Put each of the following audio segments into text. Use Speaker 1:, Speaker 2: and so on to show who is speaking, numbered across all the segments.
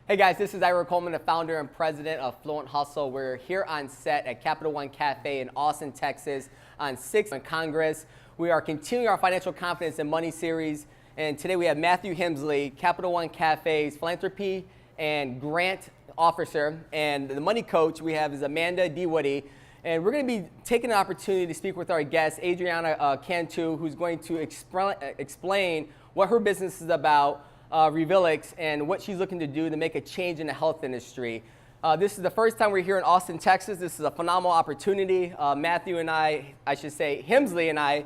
Speaker 1: Hey guys, this is Ira Coleman, the founder and president of Fluent Hustle. We're here on set at Capital One Café in Austin, Texas on 6th and Congress. We are continuing our Financial Confidence and Money series, and today we have Matthew Hemsley, Capital One Café's Philanthropy and Grant Officer, and the money coach we have is Amanda Dewoody. And we're going to be taking the opportunity to speak with our guest, Adrianna Cantu, who's going to explain what her business is about, Revealix, and what she's looking to do to make a change in the health industry. This is the first time we're here in Austin, Texas. This is a phenomenal opportunity. Matthew and I should say, Hemsley and I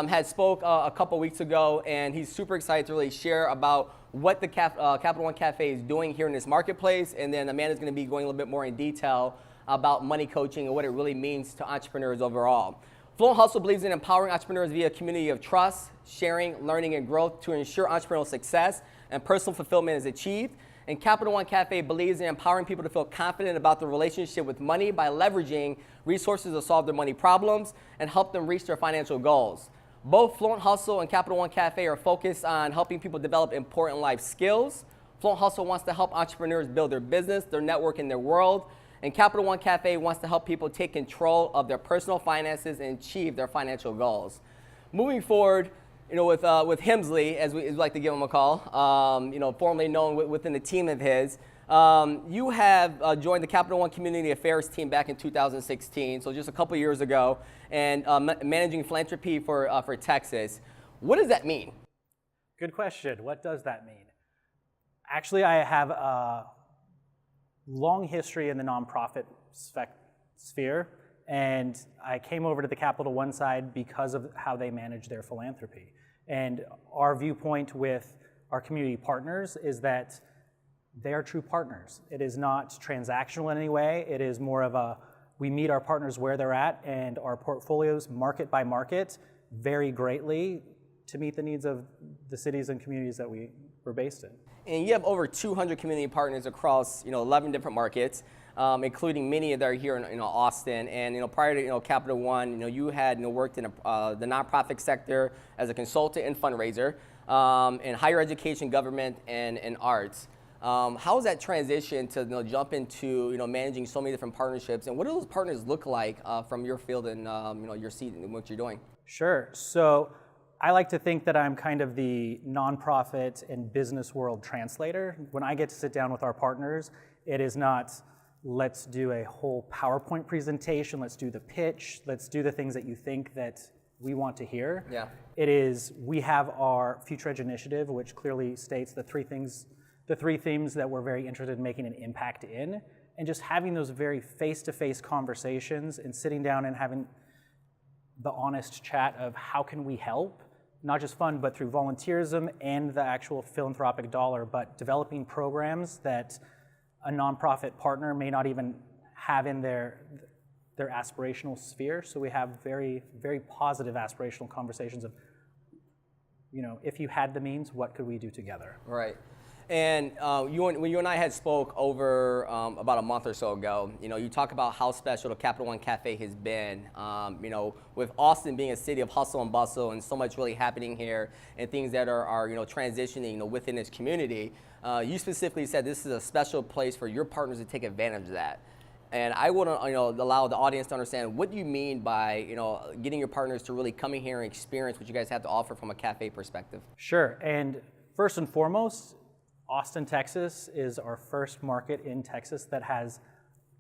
Speaker 1: had spoke a couple weeks ago, and he's super excited to really share about what the Capital One Café is doing here in this marketplace. And then Amanda's going to be going a little bit more in detail about money coaching and what it really means to entrepreneurs overall. Fluent Hustle believes in empowering entrepreneurs via a community of trust, sharing, learning, and growth to ensure entrepreneurial success and personal fulfillment is achieved. And Capital One Café believes in empowering people to feel confident about their relationship with money by leveraging resources to solve their money problems and help them reach their financial goals. Both Fluent Hustle and Capital One Café are focused on helping people develop important life skills. Fluent Hustle wants to help entrepreneurs build their business, their network, and their world. And Capital One Café wants to help people take control of their personal finances and achieve their financial goals. Moving forward, with Hemsley, as we like to give him a call, formerly known within the team of his, you have joined the Capital One Community Affairs team back in 2016, so just a couple years ago, and managing philanthropy for Texas. What does that mean?
Speaker 2: Good question. What does that mean? Actually, I have a long history in the nonprofit sphere, and I came over to the Capital One side because of how they manage their philanthropy. And our viewpoint with our community partners is that they are true partners. It is not transactional in any way. It is more of we meet our partners where they're at, and our portfolios, market by market, vary greatly to meet the needs of the cities and communities that we're based in.
Speaker 1: And you have over 200 community partners across 11 different markets, including many that are here in Austin. And prior to Capital One, you had worked in the nonprofit sector as a consultant and fundraiser, in higher education, government, and arts. How is that transition to jump into managing so many different partnerships, and what do those partners look like from your field and your seat and what you're doing?
Speaker 2: Sure. So I like to think that I'm kind of the nonprofit and business world translator. When I get to sit down with our partners, it is not, let's do a whole PowerPoint presentation, let's do the pitch, let's do the things that you think that we want to hear.
Speaker 1: Yeah.
Speaker 2: It is, we have our Future Edge initiative, which clearly states the three themes that we're very interested in making an impact in, and just having those very face-to-face conversations and sitting down and having the honest chat of how can we help, not just fund, but through volunteerism and the actual philanthropic dollar, but developing programs that a nonprofit partner may not even have in their aspirational sphere. So we have very, very positive aspirational conversations of, if you had the means, what could we do together?
Speaker 1: Right. And when you and I had spoke over about a month or so ago, you talk about how special the Capital One Café has been. With Austin being a city of hustle and bustle, and so much really happening here, and things that are transitioning within its community. You specifically said this is a special place for your partners to take advantage of that. And I want to allow the audience to understand, what do you mean by getting your partners to really come in here and experience what you guys have to offer from a cafe perspective?
Speaker 2: Sure. And first and foremost, Austin, Texas is our first market in Texas that has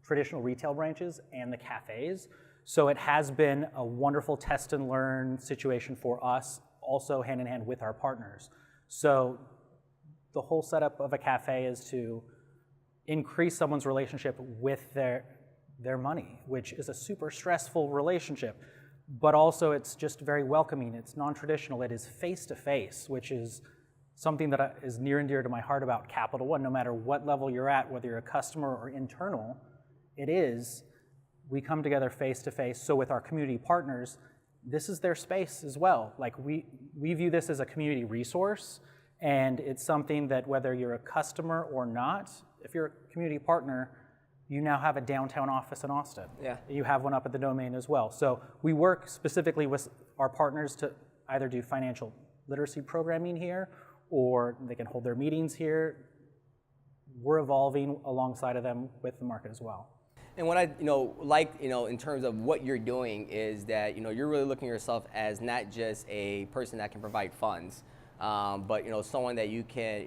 Speaker 2: traditional retail branches and the cafes. So it has been a wonderful test and learn situation for us, also hand in hand with our partners. So the whole setup of a cafe is to increase someone's relationship with their money, which is a super stressful relationship, but also it's just very welcoming. It's non-traditional. It is face-to-face, which is something that is near and dear to my heart about Capital One. No matter what level you're at, whether you're a customer or internal, we come together face to face. So with our community partners, this is their space as well. Like we view this as a community resource, and it's something that whether you're a customer or not, if you're a community partner, you now have a downtown office in Austin.
Speaker 1: Yeah.
Speaker 2: You have one up at the Domain as well. So we work specifically with our partners to either do financial literacy programming here, or they can hold their meetings here. we're evolving alongside of them with the market as well.
Speaker 1: And what I like in terms of what you're doing is that you're really looking at yourself as not just a person that can provide funds, but someone that you can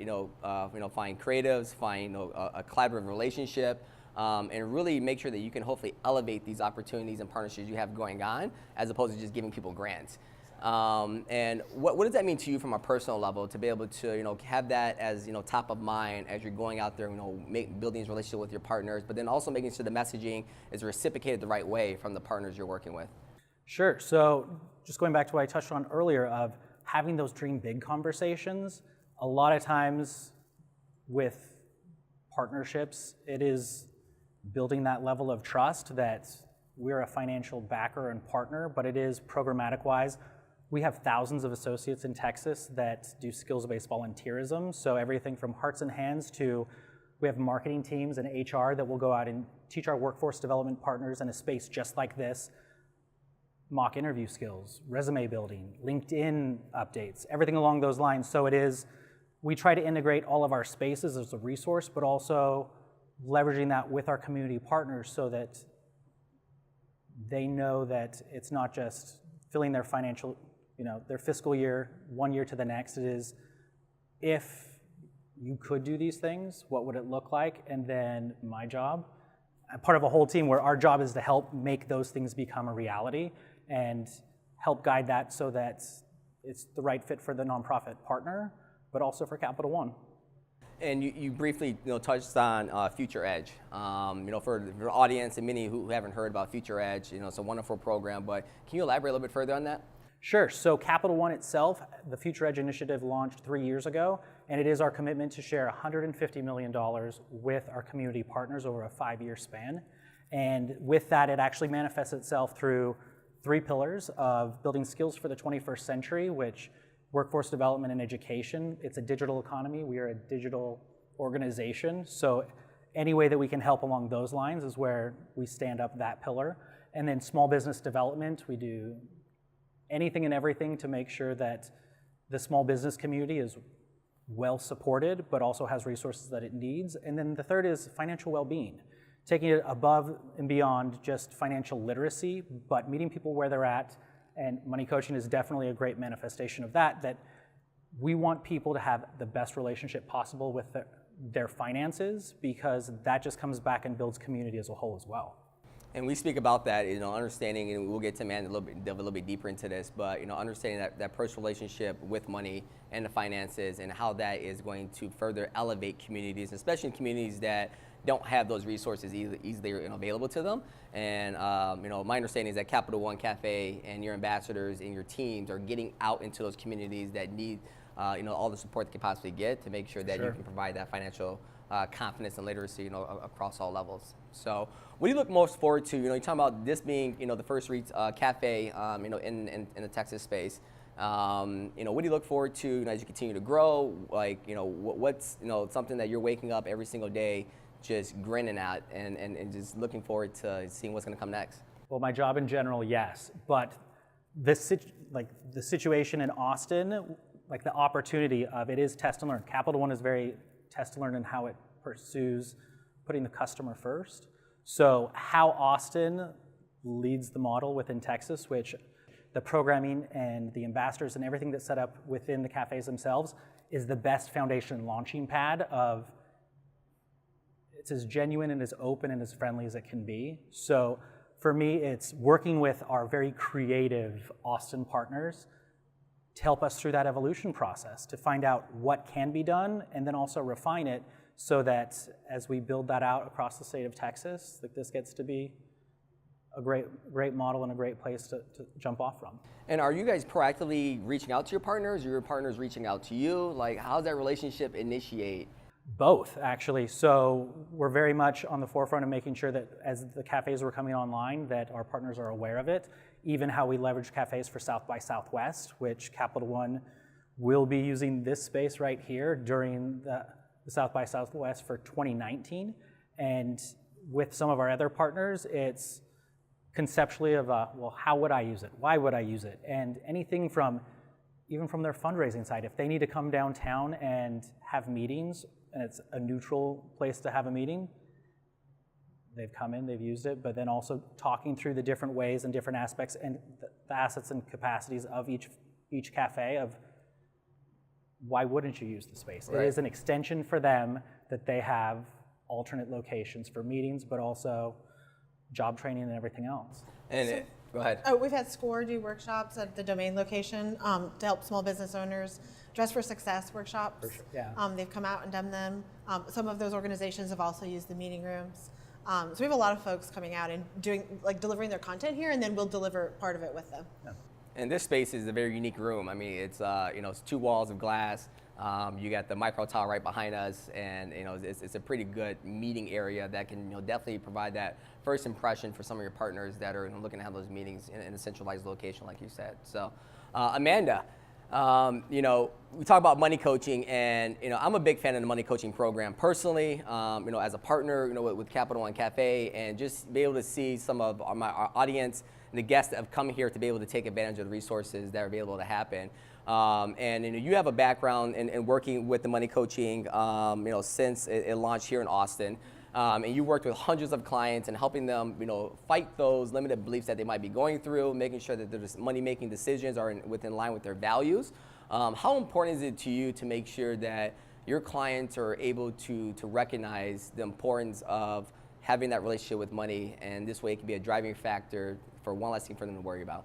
Speaker 1: find creatives, find a collaborative relationship, and really make sure that you can hopefully elevate these opportunities and partnerships you have going on, as opposed to just giving people grants. And what does that mean to you from a personal level to be able to have that as top of mind as you're going out there, building these relationships with your partners, but then also making sure the messaging is reciprocated the right way from the partners you're working with?
Speaker 2: Sure. So just going back to what I touched on earlier of having those dream big conversations, a lot of times with partnerships, it is building that level of trust that we're a financial backer and partner, but it is programmatic wise. We have thousands of associates in Texas that do skills-based volunteerism. So everything from hearts and hands to, we have marketing teams and HR that will go out and teach our workforce development partners in a space just like this, mock interview skills, resume building, LinkedIn updates, everything along those lines. So it is, we try to integrate all of our spaces as a resource, but also leveraging that with our community partners so that they know that it's not just filling their financial, their fiscal year, 1 year to the next. It is, if you could do these things, what would it look like? And then my job, I'm part of a whole team where our job is to help make those things become a reality and help guide that so that it's the right fit for the nonprofit partner, but also for Capital One.
Speaker 1: And you briefly touched on Future Edge. For the audience and many who haven't heard about Future Edge, it's a wonderful program, but can you elaborate a little bit further on that?
Speaker 2: Sure. So Capital One itself, the Future Edge initiative launched 3 years ago, and it is our commitment to share $150 million with our community partners over a 5-year span. And with that, it actually manifests itself through 3 pillars of building skills for the 21st century, which workforce development and education. It's a digital economy. We are a digital organization. So any way that we can help along those lines is where we stand up that pillar. And then small business development, we do anything and everything to make sure that the small business community is well supported, but also has resources that it needs. And then the third is financial well-being, taking it above and beyond just financial literacy, but meeting people where they're at. And money coaching is definitely a great manifestation of that, that we want people to have the best relationship possible with their finances, because that just comes back and builds community as a whole as well.
Speaker 1: And we speak about that, understanding, and we'll get to delve a little bit deeper into this, but understanding that personal relationship with money and the finances and how that is going to further elevate communities, especially in communities that don't have those resources easily available to them. And my understanding is that Capital One Café and your ambassadors and your teams are getting out into those communities that need all the support they can possibly get to make sure that you can provide that financial confidence and literacy across all levels. So what do you look most forward to? You're talking about this being the first cafe in the Texas space. What do you look forward to as you continue to grow? What's something that you're waking up every single day just grinning at and just looking forward to seeing what's going to come next?
Speaker 2: Well, my job in general, yes, but the situation in Austin, like the opportunity of it is test and learn. Capital One is very test and learn in how it pursues putting the customer first. So how Austin leads the model within Texas, which the programming and the ambassadors and everything that's set up within the cafes themselves is the best foundation launching pad of, it's as genuine and as open and as friendly as it can be. So for me, it's working with our very creative Austin partners to help us through that evolution process, to find out what can be done and then also refine it so that as we build that out across the state of Texas, that this gets to be a great model and a great place to jump off from.
Speaker 1: And are you guys proactively reaching out to your partners, or your partners reaching out to you? Like, how does that relationship initiate?
Speaker 2: Both, actually. So we're very much on the forefront of making sure that as the cafes were coming online, that our partners are aware of it. Even how we leverage cafes for South by Southwest, which Capital One will be using this space right here during the South by Southwest for 2019. And with some of our other partners, it's conceptually of, well, how would I use it? Why would I use it? And anything from, even from their fundraising side, if they need to come downtown and have meetings and it's a neutral place to have a meeting. They've come in, they've used it, but then also talking through the different ways and different aspects and the assets and capacities of each cafe of why wouldn't you use the space? Right. It is an extension for them that they have alternate locations for meetings, but also job training and everything else.
Speaker 1: And go ahead.
Speaker 3: Oh, we've had SCORE do workshops at the domain location to help small business owners. Dress for Success workshops.
Speaker 2: For sure. Yeah.
Speaker 3: They've come out and done them. Some of those organizations have also used the meeting rooms. So we have a lot of folks coming out and delivering their content here, and then we'll deliver part of it with them.
Speaker 2: Yeah.
Speaker 1: And this space is a very unique room. I mean, it's it's 2 walls of glass. You got the micro tile right behind us, and it's a pretty good meeting area that can definitely provide that first impression for some of your partners that are looking to have those meetings in a centralized location, like you said. So, Amanda, we talk about money coaching, and I'm a big fan of the money coaching program personally. As a partner, with Capital One Cafe, and just be able to see some of our audience and the guests that have come here to be able to take advantage of the resources that are able to happen. And you have a background in working with the money coaching, since it launched here in Austin. And you worked with hundreds of clients and helping them, fight those limited beliefs that they might be going through, making sure that their money-making decisions are within line with their values. How important is it to you to make sure that your clients are able to recognize the importance of having that relationship with money, and this way it can be a driving factor for one less thing for them to worry about?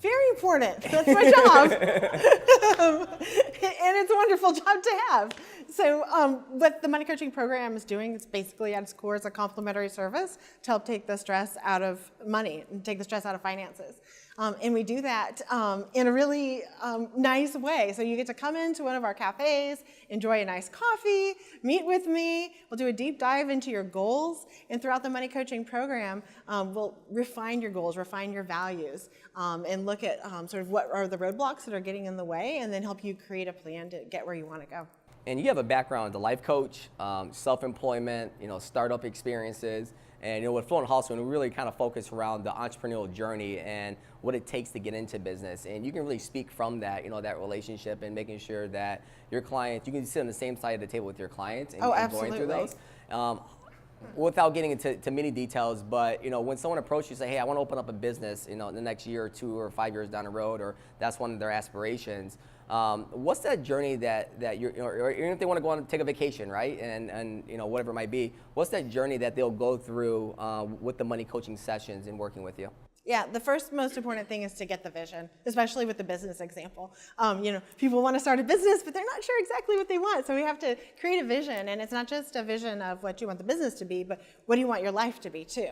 Speaker 3: Very important. That's my job. And it's a wonderful job to have. So what the money coaching program is doing is basically at its core is a complimentary service to help take the stress out of money and take the stress out of finances. And we do that in a really nice way. So you get to come into one of our cafes, enjoy a nice coffee, meet with me. We'll do a deep dive into your goals. And throughout the money coaching program, we'll refine your goals, refine your values, and look at sort of what are the roadblocks that are getting in the way, and then help you create a plan to get where you want to go.
Speaker 1: And you have a background as a life coach, self-employment, startup experiences. And with Fluent Hustle, we really kind of focus around the entrepreneurial journey and what it takes to get into business. And you can really speak from that, that relationship and making sure that your clients, you can sit on the same side of the table with your clients and, going through those. Without getting into many details, but when someone approaches you, say, hey, I want to open up a business, in the next year or 2 or 5 years down the road, or that's one of their aspirations. What's that journey that you're, or even if they want to go on and take a vacation, right? And whatever it might be, what's that journey that they'll go through with the money coaching sessions and working with you?
Speaker 3: Yeah, the first most important thing is to get the vision, especially with the business example. People want to start a business, but they're not sure exactly what they want. So we have to create a vision, and it's not just a vision of what you want the business to be, but what do you want your life to be too?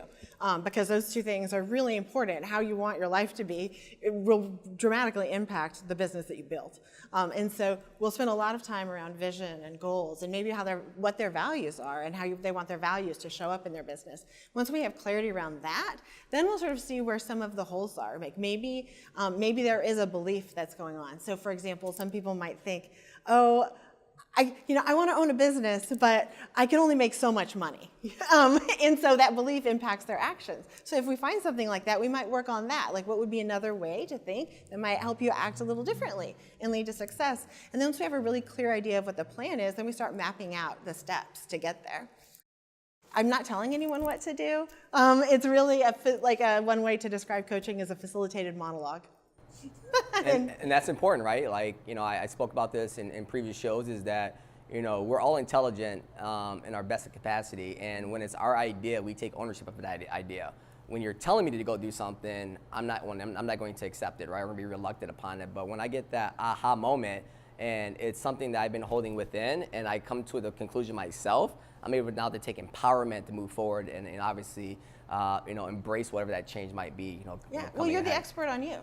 Speaker 3: Because those two things are really important. How you want your life to be, it will dramatically impact the business that you build. And so we'll spend a lot of time around vision and goals, and maybe what their values are, and how they want their values to show up in their business. Once we have clarity around that, then we'll sort of see where some of the holes are. Like maybe there is a belief that's going on. So for example, some people might think, oh, I want to own a business, but I can only make so much money. And so that belief impacts their actions. So if we find something like that, we might work on that. Like, what would be another way to think that might help you act a little differently and lead to success? And then once we have a really clear idea of what the plan is, then we start mapping out the steps to get there. I'm not telling anyone what to do. It's really one way to describe coaching is a facilitated monologue.
Speaker 1: And that's important, right? Like, I spoke about this in previous shows, is that, we're all intelligent in our best capacity. And when it's our idea, we take ownership of that idea. When you're telling me to go do something, I'm not going to accept it, right? I'm going to be reluctant upon it. But when I get that aha moment, and it's something that I've been holding within, and I come to the conclusion myself, I'm able now to take empowerment to move forward and obviously, embrace whatever that change might be.
Speaker 3: Yeah, well, you're the expert on you.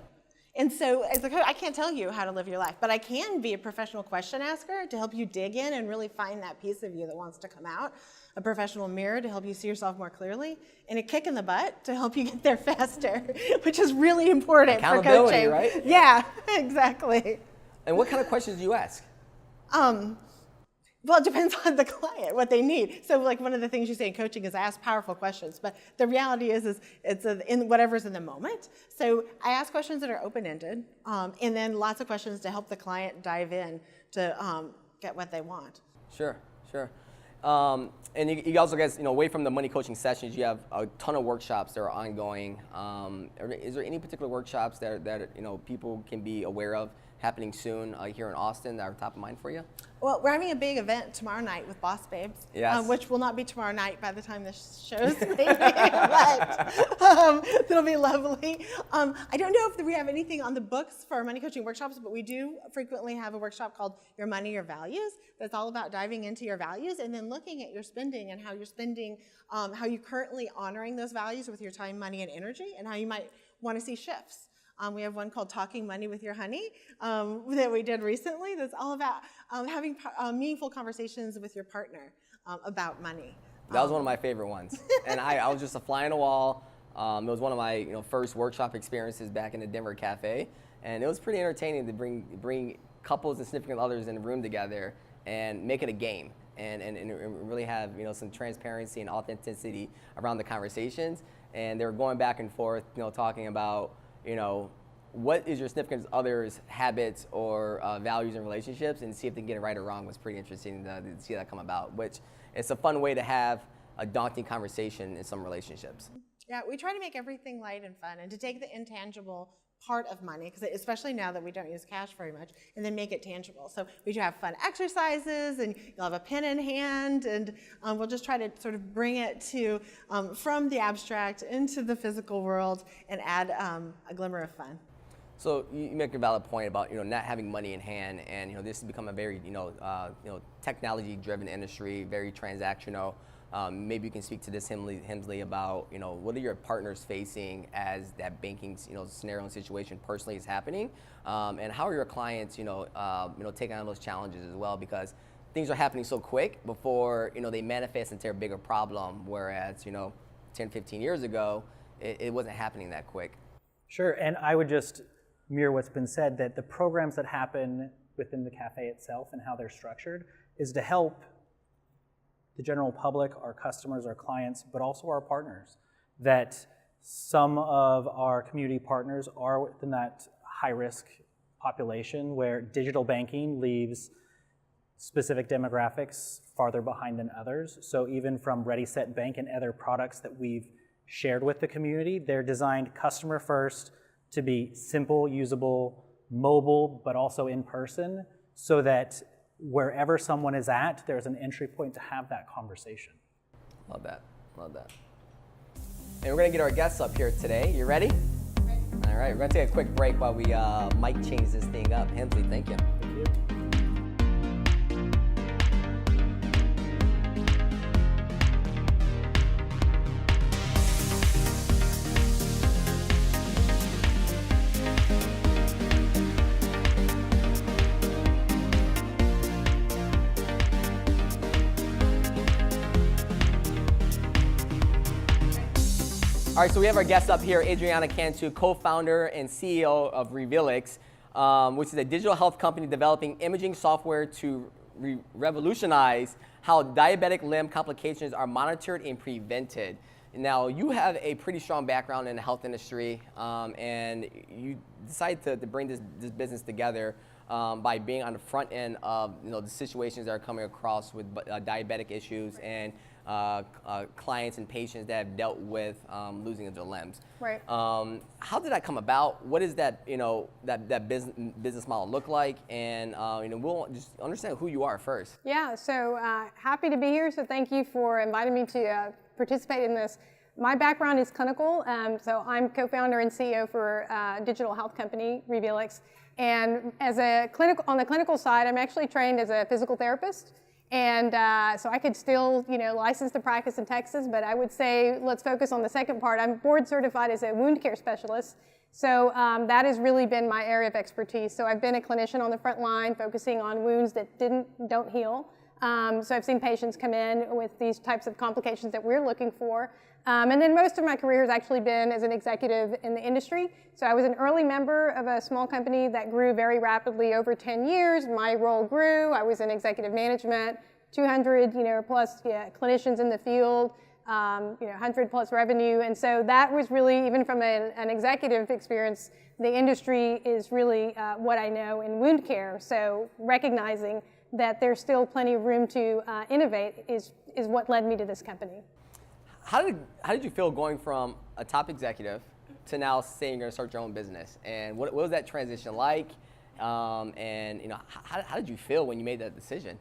Speaker 3: And so as a coach, I can't tell you how to live your life, but I can be a professional question asker to help you dig in and really find that piece of you that wants to come out, a professional mirror to help you see yourself more clearly, and a kick in the butt to help you get there faster, which is really important for coaching.
Speaker 1: Right?
Speaker 3: Yeah, exactly.
Speaker 1: And what kind of questions do you ask?
Speaker 3: Well, it depends on the client, what they need. So like one of the things you say in coaching is ask powerful questions, but the reality is it's in whatever's in the moment. So I ask questions that are open-ended, and then lots of questions to help the client dive in to get what they want.
Speaker 1: Sure, sure. And you also guys, away from the money coaching sessions, you have a ton of workshops that are ongoing. Is there any particular workshops that people can be aware of happening soon here in Austin that are top of mind for you?
Speaker 3: Well, we're having a big event tomorrow night with Boss Babes,
Speaker 1: Yes.
Speaker 3: Which will not be tomorrow night by the time this show's maybe, but it'll be lovely. I don't know if we have anything on the books for money coaching workshops, but we do frequently have a workshop called Your Money, Your Values. That's all about diving into your values and then looking at your spending and how you're spending, how you're currently honoring those values with your time, money, and energy, and how you might want to see shifts. We have one called Talking Money with Your Honey that we did recently that's all about having meaningful conversations with your partner about money.
Speaker 1: That was one of my favorite ones. And I was just a fly on the wall. It was one of my first workshop experiences back in the Denver Café. And it was pretty entertaining to bring couples and significant others in a room together and make it a game and really have some transparency and authenticity around the conversations. And they were going back and forth, talking about what is your significant other's habits or values and relationships, and see if they can get it right or wrong. Was pretty interesting to see that come about, which it's a fun way to have a daunting conversation in some relationships.
Speaker 3: Yeah, we try to make everything light and fun and to take the intangible part of money, because especially now that we don't use cash very much, and then make it tangible. So we do have fun exercises, and you'll have a pen in hand, and we'll just try to sort of bring it to from the abstract into the physical world and add a glimmer of fun.
Speaker 1: So you make a valid point about not having money in hand, and this has become a very technology-driven industry, very transactional. Maybe you can speak to this, Hemsley, about what are your partners facing as that banking scenario and situation personally is happening, and how are your clients taking on those challenges as well, because things are happening so quick before they manifest into a bigger problem, whereas 10, 15 years ago it wasn't happening that quick.
Speaker 2: Sure, and I would just mirror what's been said, that the programs that happen within the cafe itself and how they're structured is to help the general public, our customers, our clients, but also our partners. That some of our community partners are within that high-risk population where digital banking leaves specific demographics farther behind than others. So even from Ready, Set, Bank and other products that we've shared with the community, they're designed customer first to be simple, usable, mobile, but also in person, so that wherever someone is at, there's an entry point to have that conversation.
Speaker 1: Love that, love that. And we're gonna get our guests up here today. You ready?
Speaker 3: Ready.
Speaker 1: All right, we're gonna take a quick break while we mic change this thing up. Hemsley, thank you.
Speaker 2: Thank you.
Speaker 1: All right, so we have our guest up here, Adrianna Cantu, co-founder and CEO of Revealix, which is a digital health company developing imaging software to revolutionize how diabetic limb complications are monitored and prevented. Now, you have a pretty strong background in the health industry, and you decided to bring this business together by being on the front end of the situations that are coming across with diabetic issues and clients and patients that have dealt with losing of their limbs.
Speaker 4: Right.
Speaker 1: How did that come about? What does that that business model look like? And we'll just understand who you are first.
Speaker 4: Yeah, so happy to be here. So thank you for inviting me to participate in this. My background is clinical, so I'm co-founder and CEO for a digital health company, Revealix. And as on the clinical side, I'm actually trained as a physical therapist. And so I could still, license to practice in Texas, but I would say let's focus on the second part. I'm board certified as a wound care specialist. So that has really been my area of expertise. So I've been a clinician on the front line, focusing on wounds that don't heal. So I've seen patients come in with these types of complications that we're looking for. And then most of my career has actually been as an executive in the industry. So I was an early member of a small company that grew very rapidly over 10 years. My role grew. I was in executive management, 200 plus clinicians in the field, 100 plus revenue. And so that was really, even from an executive experience, the industry is really what I know in wound care. So recognizing that there's still plenty of room to innovate is what led me to this company.
Speaker 1: How did you feel going from a top executive to now saying you're going to start your own business? And what was that transition like? And how did you feel when you made that decision?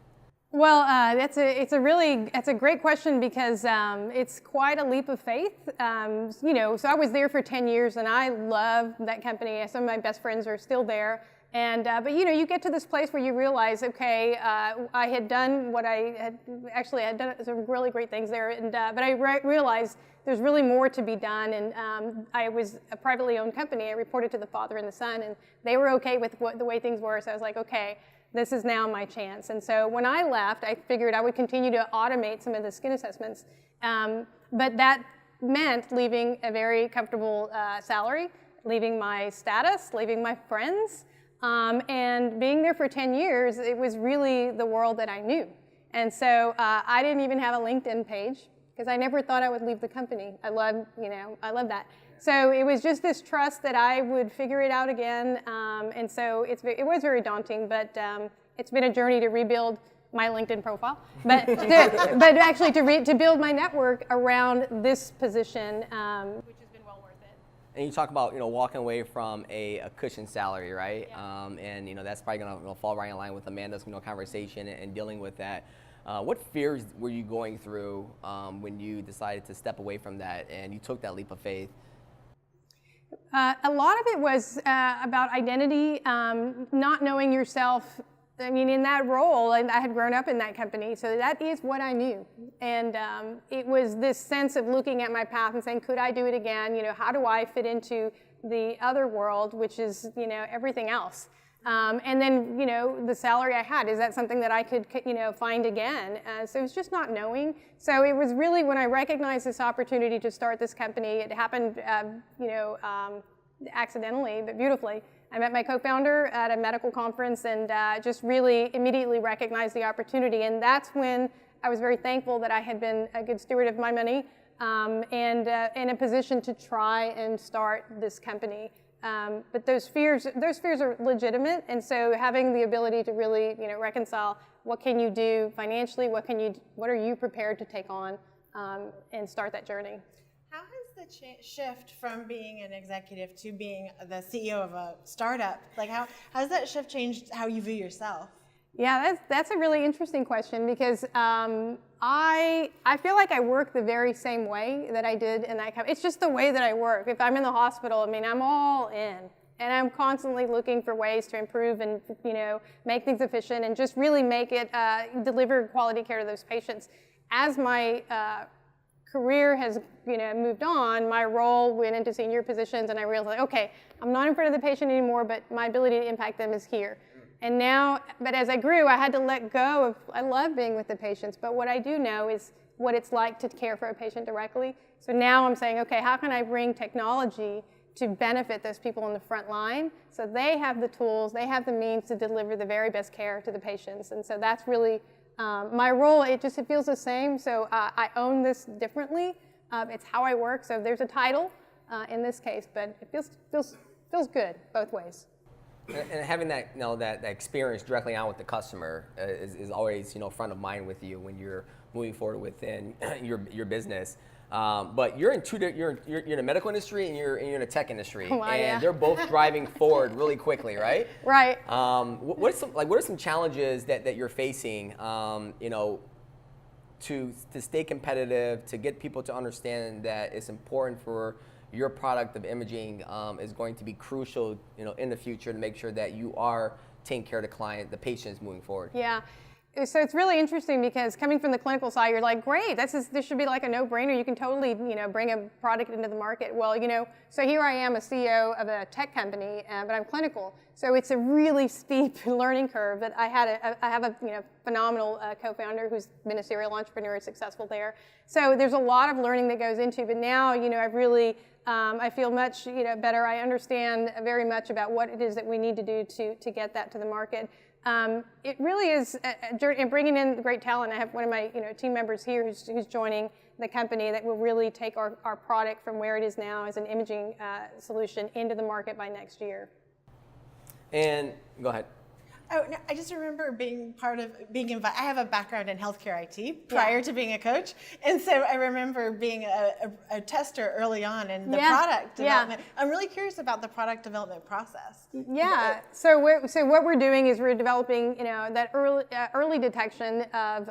Speaker 4: Well, that's a great question because it's quite a leap of faith. So I was there for 10 years and I love that company. Some of my best friends are still there. And but you get to this place where you realize, okay, I had done what I had done some really great things there, and but I realized there's really more to be done. And I was a privately owned company. I reported to the father and the son, and they were okay with the way things were. So I was like, okay, this is now my chance. And so when I left, I figured I would continue to automate some of the skin assessments, but that meant leaving a very comfortable salary, leaving my status, leaving my friends. And being there for 10 years, it was really the world that I knew. And so I didn't even have a LinkedIn page because I never thought I would leave the company. I love that. So it was just this trust that I would figure it out again. And so it was very daunting, but it's been a journey to rebuild my LinkedIn profile, but actually to build my network around this position, which has been well worth it.
Speaker 1: And you talk about walking away from a cushion salary, right? Yeah. And that's probably gonna fall right in line with Amanda's conversation and dealing with that. What fears were you going through when you decided to step away from that and you took that leap of faith?
Speaker 4: A lot of it was about identity, not knowing yourself. I mean, in that role, and I had grown up in that company, so that is what I knew. And it was this sense of looking at my path and saying, could I do it again? How do I fit into the other world, which is, everything else? And then, the salary I had, is that something that I could, find again? So it was just not knowing. So it was really when I recognized this opportunity to start this company, it happened, accidentally, but beautifully. I met my co-founder at a medical conference and just really immediately recognized the opportunity. And that's when I was very thankful that I had been a good steward of my money and in a position to try and start this company. But those fears are legitimate. And so having the ability to really, reconcile what can you do financially, what are you prepared to take on and start that journey.
Speaker 3: How has the shift from being an executive to being the CEO of a startup, how has that shift changed how you view yourself?
Speaker 4: Yeah, that's a really interesting question because I feel like I work the very same way that I did in that company. It's just the way that I work. If I'm in the hospital, I'm all in. And I'm constantly looking for ways to improve and, make things efficient and just really make it, deliver quality care to those patients. As my career has moved on, my role went into senior positions and I realized, okay, I'm not in front of the patient anymore, but my ability to impact them is here. And now, but as I grew, I had to let go of, I love being with the patients, but what I do know is what it's like to care for a patient directly. So now I'm saying, okay, how can I bring technology to benefit those people on the front line so they have the tools, they have the means to deliver the very best care to the patients. And so that's really my role. It feels the same. So I own this differently. It's how I work. So there's a title in this case, but it feels good both ways.
Speaker 1: And having that that experience directly on with the customer is always front of mind with you when you're moving forward within your business. But you're in you're in the medical industry and you're in the tech industry, and they're both driving forward really quickly, right?
Speaker 4: Right.
Speaker 1: What are some challenges that you're facing? To stay competitive, to get people to understand that it's important for your product of imaging is going to be crucial, in the future to make sure that you are taking care of the client, the patients moving forward.
Speaker 4: Yeah. So it's really interesting because coming from the clinical side, you're like, great, this should be like a no-brainer. You can totally, bring a product into the market. Well, so here I am, a CEO of a tech company, but I'm clinical. So it's a really steep learning curve. But I have a phenomenal co-founder who's been a serial entrepreneur and successful there. So there's a lot of learning that goes into. But now, I've really I feel much better. I understand very much about what it is that we need to do to get that to the market. It really is a journey, and bringing in great talent. I have one of my team members here who's joining the company that will really take our product from where it is now as an imaging solution into the market by next year.
Speaker 1: And go ahead.
Speaker 3: Oh, no, I just remember being part of being invited. I have a background in healthcare IT prior to being a coach. And so I remember being a tester early on in the product development. I'm really curious about the product development process.
Speaker 4: Yeah, so what we're doing is we're developing, that early detection of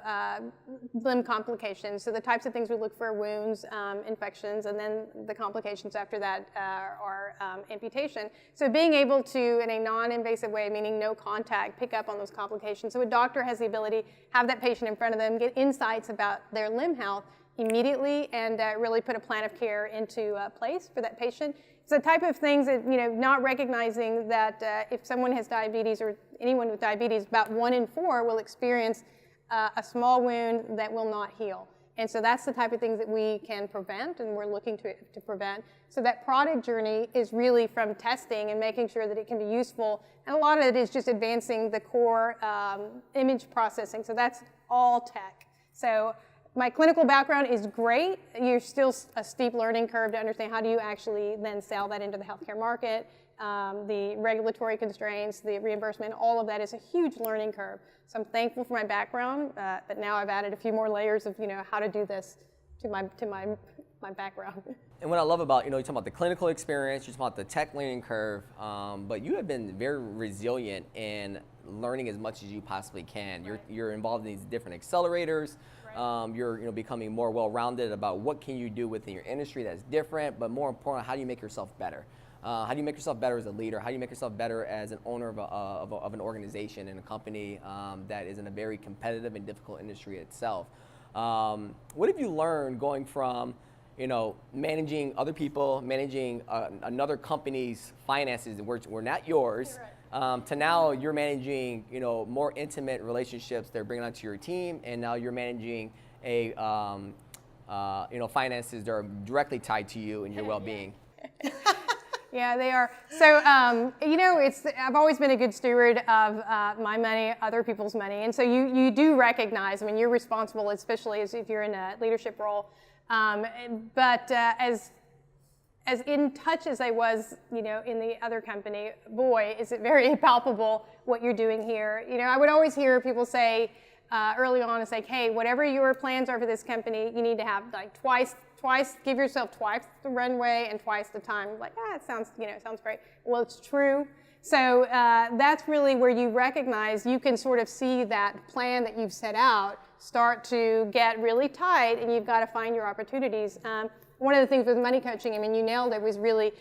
Speaker 4: limb complications. So the types of things we look for: wounds, infections, and then the complications after that are amputation. So being able to, in a non-invasive way, meaning no contact, pick up on those complications. So a doctor has the ability to have that patient in front of them, get insights about their limb health immediately, and really put a plan of care into place for that patient. It's the type of things that, not recognizing that if someone has diabetes, or anyone with diabetes, about 1 in 4 will experience a small wound that will not heal. And so that's the type of things that we can prevent, and we're looking to prevent. So that product journey is really from testing and making sure that it can be useful. And a lot of it is just advancing the core image processing. So that's all tech. So my clinical background is great. You're still a steep learning curve to understand how do you actually then sell that into the healthcare market. The regulatory constraints, the reimbursement, all of that is a huge learning curve. So I'm thankful for my background, but now I've added a few more layers of how to do this to my background.
Speaker 1: And what I love about, you talk about the clinical experience, you talk about the tech learning curve, but you have been very resilient in learning as much as you possibly can. You're involved in these different accelerators. You're becoming more well-rounded about what can you do within your industry that's different, but more important, how do you make yourself better? How do you make yourself better as a leader? How do you make yourself better as an owner of an organization and a company that is in a very competitive and difficult industry itself? What have you learned going from managing other people, managing another company's finances, which were not yours, to now you're managing more intimate relationships they're bringing onto your team, and now you're managing a finances that are directly tied to you and your well-being?
Speaker 4: Yeah, they are. So, I've always been a good steward of my money, other people's money. And so you do recognize, you're responsible, especially if you're in a leadership role. But as in touch as I was, in the other company, boy, is it very palpable what you're doing here. I would always hear people say early on, it's like, hey, whatever your plans are for this company, you need to have twice, give yourself twice the runway and twice the time. Like, it sounds great. Well, it's true. So that's really where you recognize you can sort of see that plan that you've set out start to get really tight, and you've got to find your opportunities. One of the things with money coaching, you nailed it, was really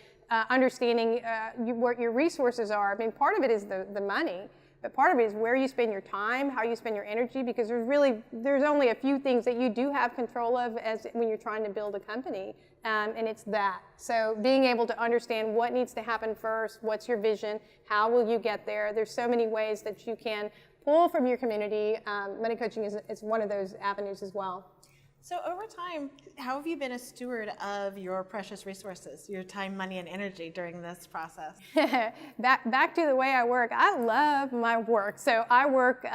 Speaker 4: understanding what your resources are. Part of it is the money, but part of it is where you spend your time, how you spend your energy, because there's only a few things that you do have control of when you're trying to build a company, and it's that. So being able to understand what needs to happen first, what's your vision, how will you get there? There's so many ways that you can pull from your community. Money coaching is one of those avenues as well.
Speaker 3: So over time, how have you been a steward of your precious resources, your time, money, and energy during this process?
Speaker 4: Back to the way I work. I love my work. So I work,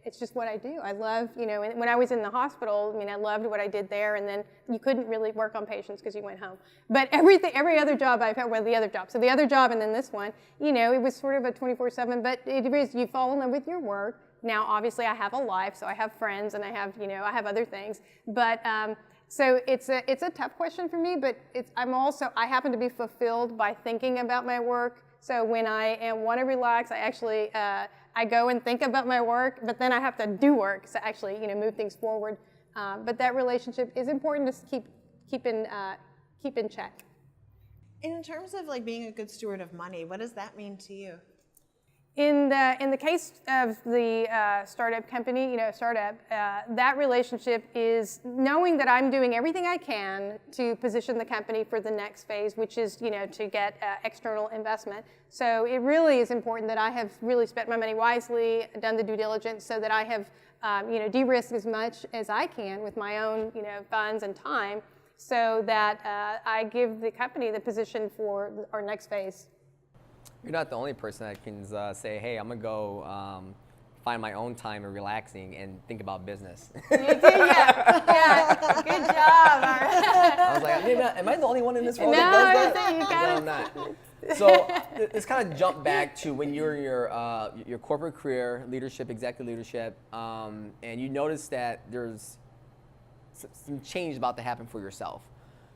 Speaker 4: it's just what I do. I love, when I was in the hospital, I loved what I did there, and then you couldn't really work on patients because you went home. But every other job I've had, the other job. So the other job and then this one, it was sort of a 24/7, but it is, you fall in love with your work. Now, obviously, I have a life, so I have friends, and I have, I have other things. But so it's a tough question for me, but I happen to be fulfilled by thinking about my work. So when I want to relax, I actually I go and think about my work, but then I have to do work to actually move things forward. But that relationship is important to keep in check.
Speaker 3: In terms of being a good steward of money, what does that mean to you?
Speaker 4: In the case of the startup company, that relationship is knowing that I'm doing everything I can to position the company for the next phase, which is to get external investment. So it really is important that I have really spent my money wisely, done the due diligence, so that I have de-risked as much as I can with my own funds and time, so that I give the company the position for our next phase.
Speaker 1: You're not the only person that can say, hey, I'm going to go find my own time and relaxing and think about business.
Speaker 4: You did, yeah. Good job.
Speaker 1: I was like, Am I the only one in this world
Speaker 4: No,
Speaker 1: that does that?
Speaker 4: you got
Speaker 1: No,
Speaker 4: it.
Speaker 1: I'm not. So let's kind of jump back to when you were in your corporate career, leadership, executive leadership, and you noticed that there's some change about to happen for yourself.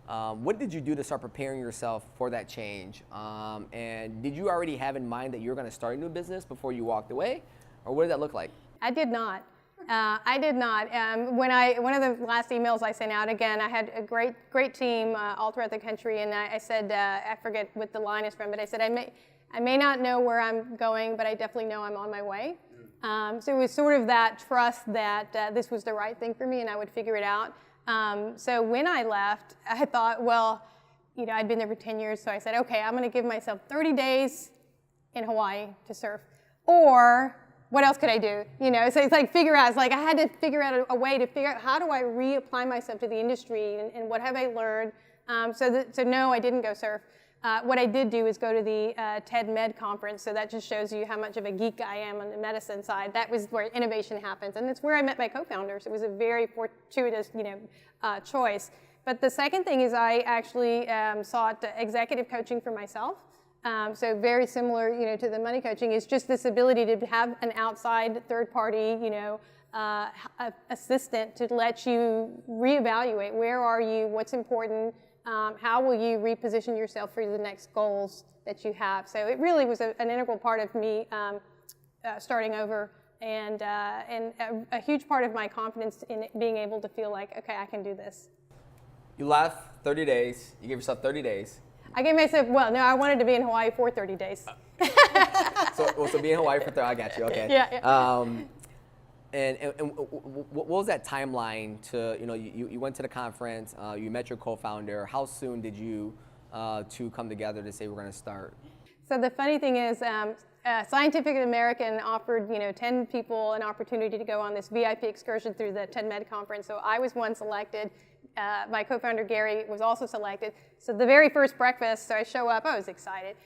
Speaker 1: What did you do to start preparing yourself for that change? And did you already have in mind that you were going to start a new business before you walked away? Or what did that look like?
Speaker 4: I did not. I did not. One of the last emails I sent out, again, I had a great team all throughout the country, and I said, I forget what the line is from, but I said, I may not know where I'm going, but I definitely know I'm on my way. So it was sort of that trust that this was the right thing for me, and I would figure it out. So when I left, I thought, well, I'd been there for 10 years, so I said, okay, I'm going to give myself 30 days in Hawaii to surf, or what else could I do? So it's like figure out. It's like I had to figure out a way to figure out how do I reapply myself to the industry and what have I learned. So no, I didn't go surf. What I did do is go to the TED Med conference. So that just shows you how much of a geek I am on the medicine side. That was where innovation happens, and it's where I met my co-founders. It was a very fortuitous, choice. But the second thing is I actually sought executive coaching for myself. So very similar, to the money coaching, is just this ability to have an outside third party, assistant to let you reevaluate where are you, what's important, how will you reposition yourself for the next goals that you have. So it really was an integral part of me starting over, and a huge part of my confidence in being able to feel like, okay, I can do this.
Speaker 1: You left 30 days. You gave yourself 30 days.
Speaker 4: I gave myself, I wanted to be in Hawaii for 30 days.
Speaker 1: So be in Hawaii for 30, I got you, okay.
Speaker 4: Yeah.
Speaker 1: And what was that timeline to, you went to the conference, you met your co-founder. How soon did you two come together to say we're going to start?
Speaker 4: So the funny thing is, Scientific American offered 10 people an opportunity to go on this VIP excursion through the TED Med conference. So I was one selected. My co-founder Gary was also selected. So the very first breakfast, so I show up, I was excited.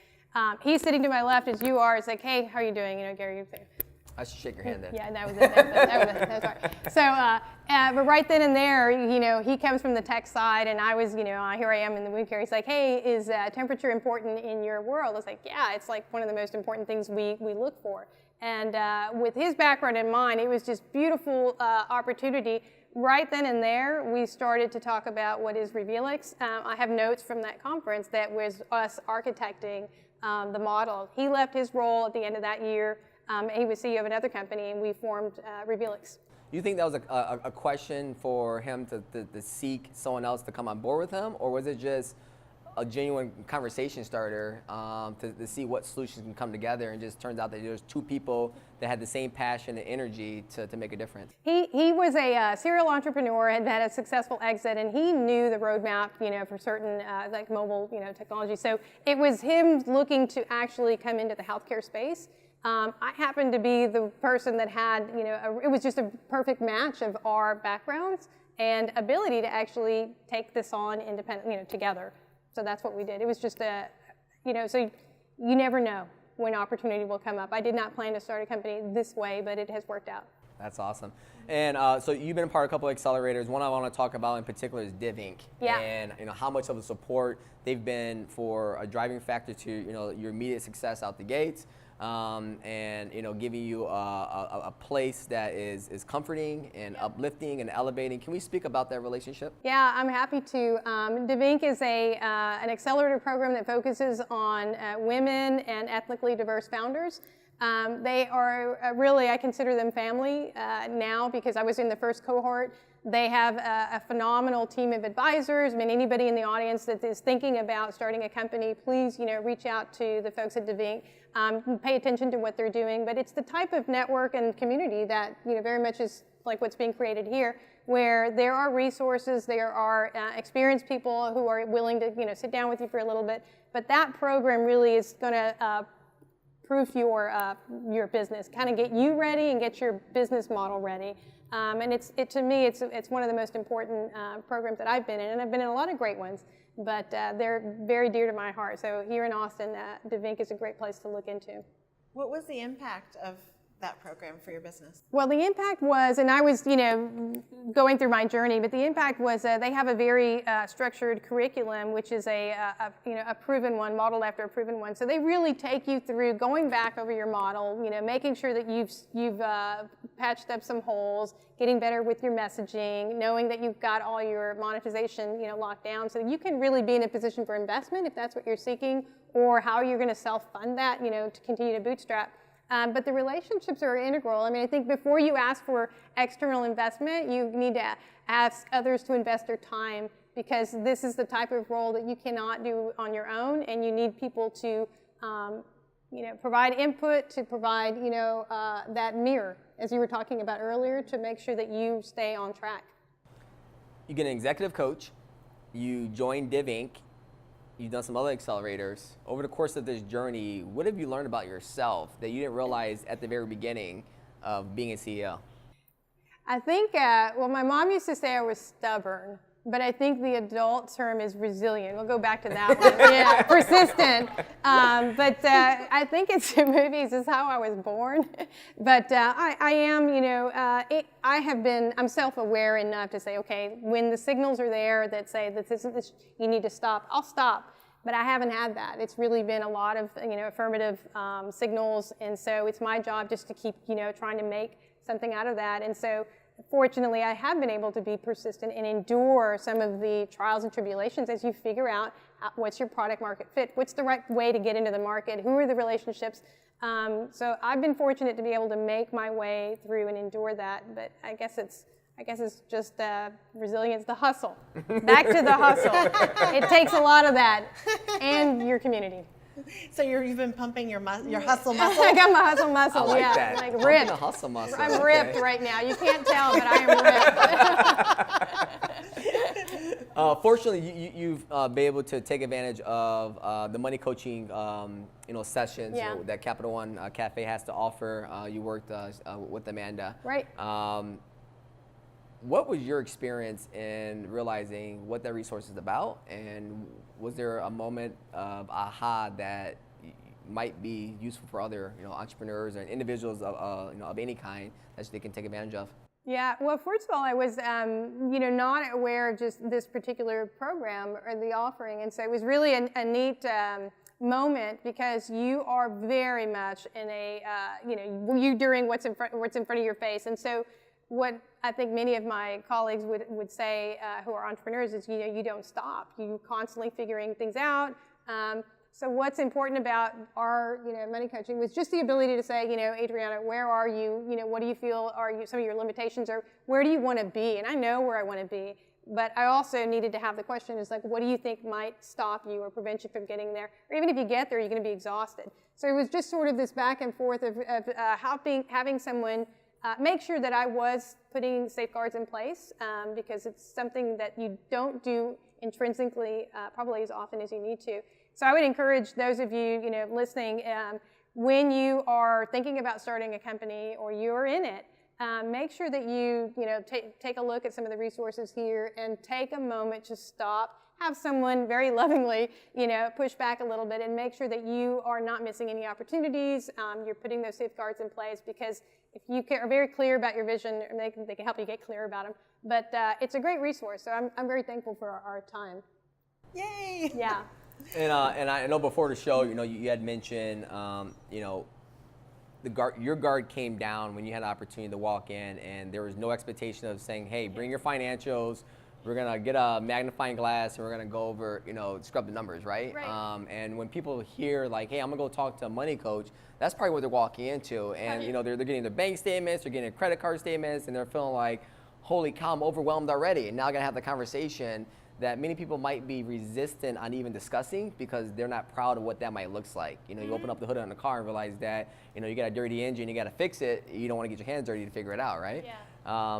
Speaker 4: He's sitting to my left as you are. It's like, hey, how are you doing? Gary, you're there.
Speaker 1: I should shake your hand then.
Speaker 4: Yeah, that was it. That was right. So, but right then and there, he comes from the tech side, and I was, here I am in the wound care. He's like, hey, is temperature important in your world? I was like, yeah, it's like one of the most important things we look for. And with his background in mind, it was just beautiful opportunity. Right then and there, we started to talk about what is Revealix. I have notes from that conference that was us architecting the model. He left his role at the end of that year. He was CEO of another company, and we formed Revealix.
Speaker 1: You think that was a question for him to seek someone else to come on board with him, or was it just a genuine conversation starter to see what solutions can come together, and just turns out that there's two people that had the same passion and energy to make a difference?
Speaker 4: He was a serial entrepreneur, had had a successful exit, and he knew the roadmap, for certain like mobile, technology. So it was him looking to actually come into the healthcare space. I happened to be the person that had, it was just a perfect match of our backgrounds and ability to actually take this on independent, together. So that's what we did. It was just so you never know when opportunity will come up. I did not plan to start a company this way, but it has worked out.
Speaker 1: That's awesome. And so you've been a part of a couple of accelerators. One I want to talk about in particular is Div Inc.
Speaker 4: Yeah.
Speaker 1: And how much of a support they've been for a driving factor to your immediate success out the gates. And giving you a place that is comforting and uplifting and elevating. Can we speak about that relationship?
Speaker 4: Yeah, I'm happy to. Div Inc. is an accelerator program that focuses on women and ethnically diverse founders. They are really, I consider them family now, because I was in the first cohort. They have a phenomenal team of advisors. I mean, anybody in the audience that is thinking about starting a company, please, reach out to the folks at Div Inc. Pay attention to what they're doing. But it's the type of network and community that, very much is like what's being created here, where there are resources, there are experienced people who are willing to, sit down with you for a little bit. But that program really is going to proof your business, kind of get you ready and get your business model ready. And to me, it's one of the most important programs that I've been in, and I've been in a lot of great ones, but they're very dear to my heart. So here in Austin, Div Inc. is a great place to look into.
Speaker 3: What was the impact of that program for your business?
Speaker 4: Well, the impact was, and I was, going through my journey, but the impact was they have a very structured curriculum, which is a proven one, modeled after a proven one. So they really take you through going back over your model, making sure that you've patched up some holes, getting better with your messaging, knowing that you've got all your monetization, locked down, so you can really be in a position for investment if that's what you're seeking, or how you're going to self-fund that, to continue to bootstrap. But the relationships are integral. I mean, I think before you ask for external investment, you need to ask others to invest their time, because this is the type of role that you cannot do on your own, and you need people to, provide input, to provide, that mirror, as you were talking about earlier, to make sure that you stay on track.
Speaker 1: You get an executive coach, you join Div Inc., you've done some other accelerators. Over the course of this journey, what have you learned about yourself that you didn't realize at the very beginning of being a CEO?
Speaker 4: I think, my mom used to say I was stubborn, but I think the adult term is resilient. We'll go back to that one. Yeah, persistent. But I think it's in movies is how I was born. But I am, I'm self-aware enough to say, okay, when the signals are there that say that this you need to stop, I'll stop. But I haven't had that. It's really been a lot of, affirmative signals. And so it's my job just to keep, trying to make something out of that. And so fortunately, I have been able to be persistent and endure some of the trials and tribulations as you figure out what's your product market fit, what's the right way to get into the market, who are the relationships. So I've been fortunate to be able to make my way through and endure that. But I guess it's just resilience, the hustle. Back to the hustle. It takes a lot of that, and your community.
Speaker 3: So you've been pumping your hustle muscle?
Speaker 4: I got my hustle muscle,
Speaker 1: I like
Speaker 4: yeah.
Speaker 1: that.
Speaker 4: Like ripped.
Speaker 1: The hustle muscle.
Speaker 4: I'm ripped right now. You can't tell, but I am ripped.
Speaker 1: Fortunately, you've been able to take advantage of the money coaching sessions that Capital One Café has to offer. You worked with Amanda.
Speaker 4: Right.
Speaker 1: What was your experience in realizing what that resource is about, and was there a moment of aha that might be useful for other entrepreneurs and individuals of any kind that they can take advantage of?
Speaker 4: Yeah, well, first of all, I was not aware of just this particular program or the offering, and so it was really a neat moment, because you are very much in a you doing what's in front of your face. And so what I think many of my colleagues would say who are entrepreneurs is, you don't stop. You're constantly figuring things out. So what's important about our, money coaching was just the ability to say, Adriana, where are you? What do you feel are some of your limitations, or where do you want to be? And I know where I want to be, but I also needed to have the question is like, what do you think might stop you or prevent you from getting there? Or even if you get there, you're going to be exhausted. So it was just sort of this back and forth of having someone make sure that I was putting safeguards in place, because it's something that you don't do intrinsically probably as often as you need to. So I would encourage those of you, listening, when you are thinking about starting a company or you're in it, make sure that you, take a look at some of the resources here and take a moment to stop. Have someone very lovingly, push back a little bit and make sure that you are not missing any opportunities. You're putting those safeguards in place, because if you are very clear about your vision, they can help you get clear about them. But it's a great resource, so I'm very thankful for our time.
Speaker 3: Yay!
Speaker 4: Yeah.
Speaker 1: And I know before the show, you had mentioned, your guard came down when you had an opportunity to walk in, and there was no expectation of saying, hey, bring your financials. We're gonna get a magnifying glass and we're gonna go over, scrub the numbers, right?
Speaker 4: Right.
Speaker 1: And when people hear like, hey, I'm gonna go talk to a money coach, that's probably what they're walking into. And they're getting their bank statements, they're getting their credit card statements, and they're feeling like, holy cow, I'm overwhelmed already. And now I gotta have the conversation that many people might be resistant on even discussing, because they're not proud of what that might look like. You open up the hood on the car and realize that, you got a dirty engine, you gotta fix it. You don't wanna get your hands dirty to figure it out, right?
Speaker 4: Yeah.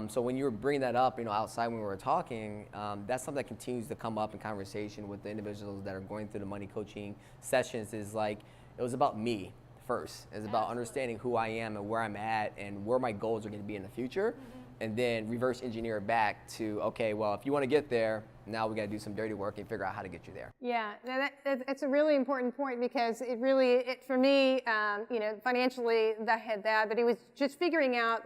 Speaker 1: So when you were bringing that up, outside when we were talking, that's something that continues to come up in conversation with the individuals that are going through the money coaching sessions. Is like, it was about me first. It's about understanding who I am and where I'm at and where my goals are going to be in the future. and then reverse engineer it back to, okay, well, if you want to get there, now we got to do some dirty work and figure out how to get you there.
Speaker 4: Yeah, it's a really important point because it really, for me, financially, I had that, but it was just figuring out,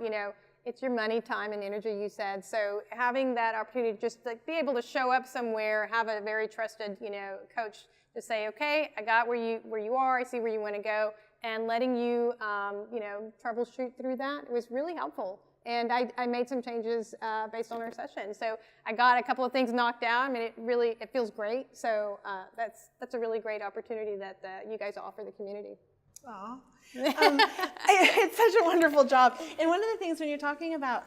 Speaker 4: it's your money, time, and energy, you said. So having that opportunity to just be able to show up somewhere, have a very trusted, coach to say, okay, I got where you are, I see where you want to go, and letting you, troubleshoot through that was really helpful. And I made some changes based on our session. So I got a couple of things knocked down. I mean, it feels great. So that's a really great opportunity that you guys offer the community.
Speaker 3: Aw. It's such a wonderful job. And one of the things when you're talking about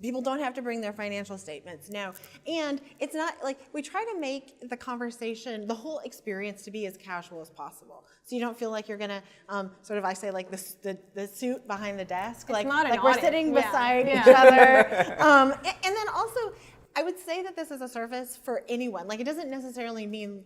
Speaker 3: people don't have to bring their financial statements, no. And it's not like, we try to make the conversation, the whole experience to be as casual as possible. So you don't feel like you're gonna, I say like the suit behind the desk.
Speaker 4: It's
Speaker 3: like
Speaker 4: not an
Speaker 3: we're
Speaker 4: audit.
Speaker 3: sitting
Speaker 4: Yeah.
Speaker 3: beside
Speaker 4: Yeah.
Speaker 3: each other. And then also, I would say that this is a service for anyone. Like, it doesn't necessarily mean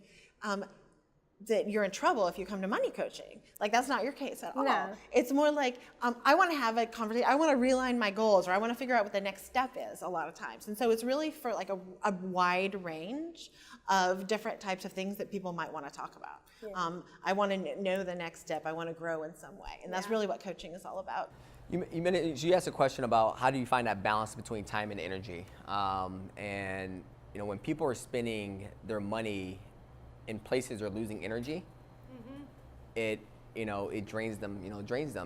Speaker 3: that you're in trouble if you come to money coaching. Like, that's not your case at all.
Speaker 4: No.
Speaker 3: It's more like, I want to have a conversation, I want to realign my goals, or I want to figure out what the next step is a lot of times. And so it's really for like a wide range of different types of things that people might want to talk about. Yeah. I want to know the next step, I want to grow in some way. And that's really what coaching is all about.
Speaker 1: You asked a question about how do you find that balance between time and energy. And when people are spending their money in places they're losing energy, it drains them,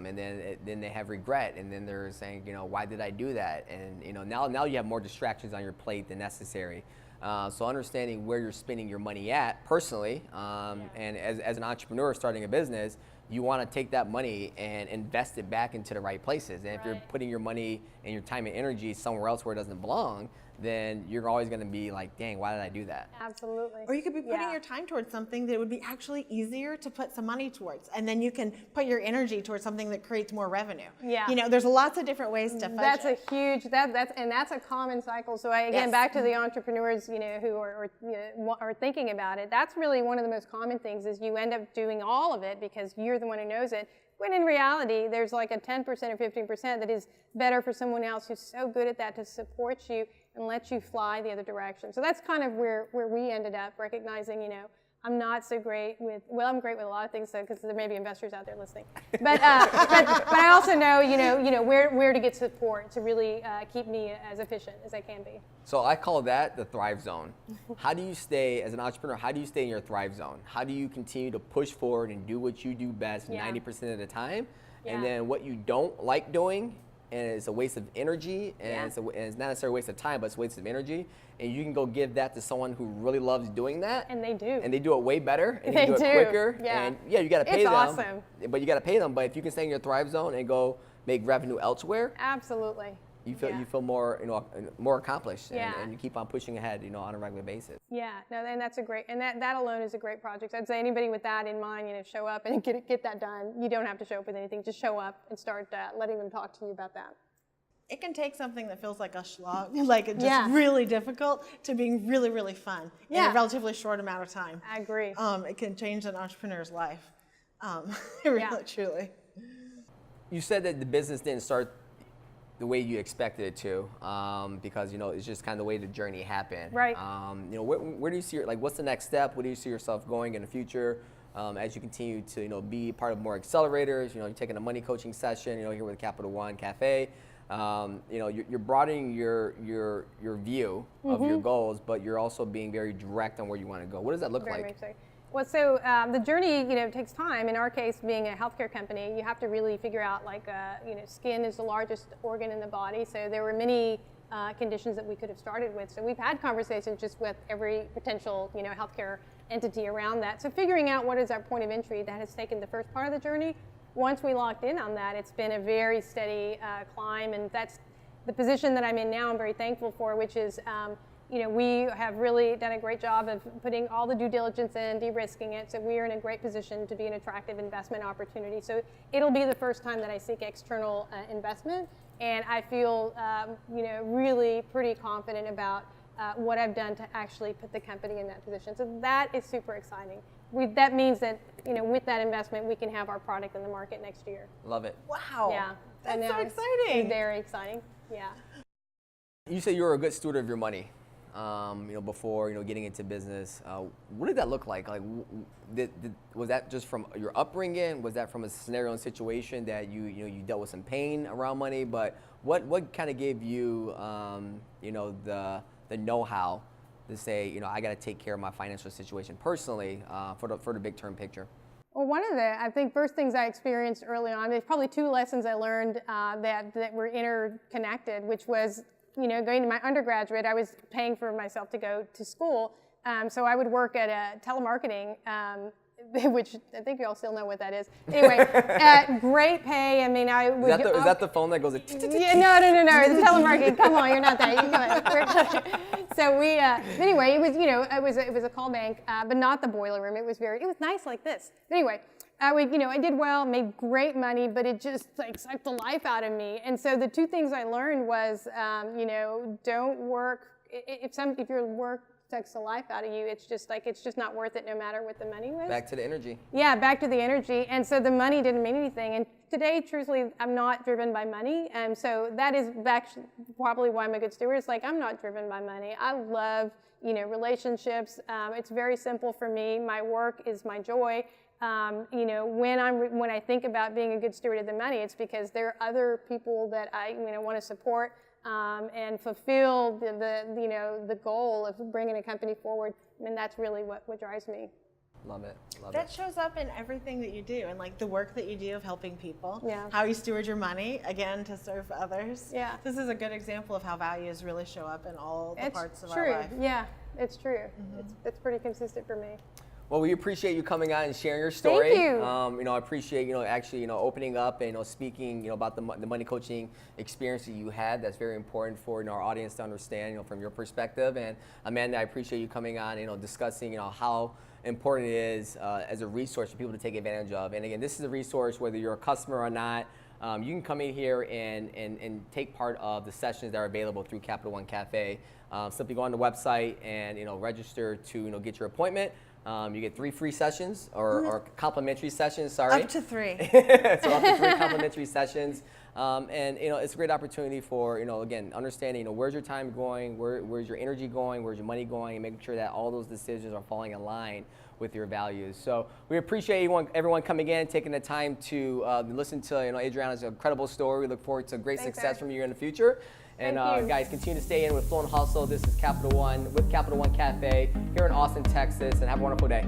Speaker 1: and then they have regret, and then they're saying, why did I do that? And now you have more distractions on your plate than necessary. So understanding where you're spending your money at personally, and as an entrepreneur starting a business, you want to take that money and invest it back into the right places. And if you're putting your money and your time and energy somewhere else where it doesn't belong, then you're always going to be like, dang, why did I do that?
Speaker 4: Absolutely.
Speaker 3: Or you could be putting your time towards something that would be actually easier to put some money towards. And then you can put your energy towards something that creates more revenue.
Speaker 4: Yeah.
Speaker 3: There's lots of different ways to fudge
Speaker 4: That's
Speaker 3: it.
Speaker 4: a huge, that's a common cycle. So back to the entrepreneurs, who are thinking about it, that's really one of the most common things is you end up doing all of it because you're the one who knows it. When in reality, there's like a 10% or 15% that is better for someone else who's so good at that to support you and let you fly the other direction. So that's kind of where we ended up recognizing, I'm not so great with, I'm great with a lot of things, because there may be investors out there listening. But I also know, where to get support to really keep me as efficient as I can be.
Speaker 1: So I call that the thrive zone. How do you stay, as an entrepreneur, how do you stay in your thrive zone? How do you continue to push forward and do what you do best 90% of the time? Yeah. And then what you don't like doing, and it's a waste of energy, and it's not necessarily a waste of time, but it's a waste of energy. And you can go give that to someone who really loves doing that. And they do. And they do it way better, and they do it quicker. Yeah. And you got to pay them. It's awesome. But you got to pay them. But if you can stay in your thrive zone and go make revenue elsewhere,
Speaker 4: absolutely.
Speaker 1: You feel more more accomplished, and you keep on pushing ahead on a regular basis.
Speaker 4: Yeah, no, and that's a great, and that alone is a great project. I'd say anybody with that in mind, show up and get that done. You don't have to show up with anything; just show up and start letting them talk to you about that.
Speaker 3: It can take something that feels like a slog, like just really difficult, to being really, really fun in a relatively short amount of time.
Speaker 4: I agree.
Speaker 3: It can change an entrepreneur's life, really, truly.
Speaker 1: You said that the business didn't start the way you expected it to, because it's just kind of the way the journey happened.
Speaker 4: Right.
Speaker 1: Where do you see what's the next step? Where do you see yourself going in the future, as you continue to be part of more accelerators? You're taking a money coaching session. Here with Capital One Café. You're broadening your view of your goals, but you're also being very direct on where you want to go. What does that look like?
Speaker 4: Well, so the journey, takes time. In our case, being a healthcare company, you have to really figure out, skin is the largest organ in the body. So there were many conditions that we could have started with. So we've had conversations just with every potential, healthcare entity around that. So figuring out what is our point of entry, that has taken the first part of the journey. Once we locked in on that, it's been a very steady climb, and that's the position that I'm in now. I'm very thankful for, which is, we have really done a great job of putting all the due diligence in, de-risking it, so we are in a great position to be an attractive investment opportunity. So it'll be the first time that I seek external investment, and I feel, really pretty confident about what I've done to actually put the company in that position. So that is super exciting. That means that, with that investment, we can have our product in the market next year.
Speaker 1: Love it.
Speaker 3: Wow.
Speaker 4: Yeah.
Speaker 3: That's so exciting.
Speaker 4: It's very exciting. Yeah.
Speaker 1: You said you were a good steward of your money, before, getting into business. What did that look like? Like, was that just from your upbringing? Was that from a scenario and situation that you dealt with some pain around money? But what kind of gave you, the know-how to say, I got to take care of my financial situation personally for the big term picture?
Speaker 4: Well, one of the, I think, first things I experienced early on, there's probably two lessons I learned that were interconnected, which was, going to my undergraduate, I was paying for myself to go to school. So I would work at a telemarketing, which I think you all still know what that is. Anyway, great pay. I mean, I would.
Speaker 1: Is that the phone that goes?
Speaker 4: Yeah, no. It's telemarketing. Come on, you're not that. You come on. So we. Anyway, it was a call bank, but not the boiler room. It was nice like this. But anyway, I did well, made great money, but it just sucked the life out of me. And so the two things I learned was, don't work if your work sucks the life out of you. It's just not worth it, no matter what the money was.
Speaker 1: Back to the energy.
Speaker 4: Yeah, back to the energy. And so the money didn't mean anything. And today, truthfully, I'm not driven by money. And so that is probably why I'm a good steward. It's I'm not driven by money. I love, relationships. It's very simple for me. My work is my joy. When I think about being a good steward of the money, it's because there are other people that I want to support and fulfill the goal of bringing a company forward. I mean, that's really what drives me.
Speaker 1: Love it.
Speaker 3: That shows up in everything that you do, and the work that you do of helping people.
Speaker 4: Yeah.
Speaker 3: How you steward your money, again, to serve others.
Speaker 4: Yeah.
Speaker 3: This is a good example of how values really show up in all the parts of
Speaker 4: true.
Speaker 3: our life.
Speaker 4: Yeah, it's true. It's pretty consistent for me.
Speaker 1: Well, we appreciate you coming on and sharing your story.
Speaker 4: Thank you.
Speaker 1: I appreciate actually opening up and speaking about the money coaching experience that you had. That's very important for our audience to understand from your perspective. And Amanda, I appreciate you coming on discussing how important it is as a resource for people to take advantage of. And again, this is a resource whether you're a customer or not. You can come in here and take part of the sessions that are available through Capital One Cafe. Simply go on the website and register to get your appointment. You get 3 free sessions or complimentary sessions, sorry.
Speaker 3: Up to 3.
Speaker 1: So up to 3 complimentary sessions. And it's a great opportunity for, again, understanding, where's your time going, where's your energy going, where's your money going, and making sure that all those decisions are falling in line with your values. So we appreciate everyone coming in, taking the time to listen to Adriana's incredible story. We look forward to great success from you in the future. And guys, continue to stay in with Fluent Hustle. This is Capital One with Capital One Cafe here in Austin, Texas, and have a wonderful day.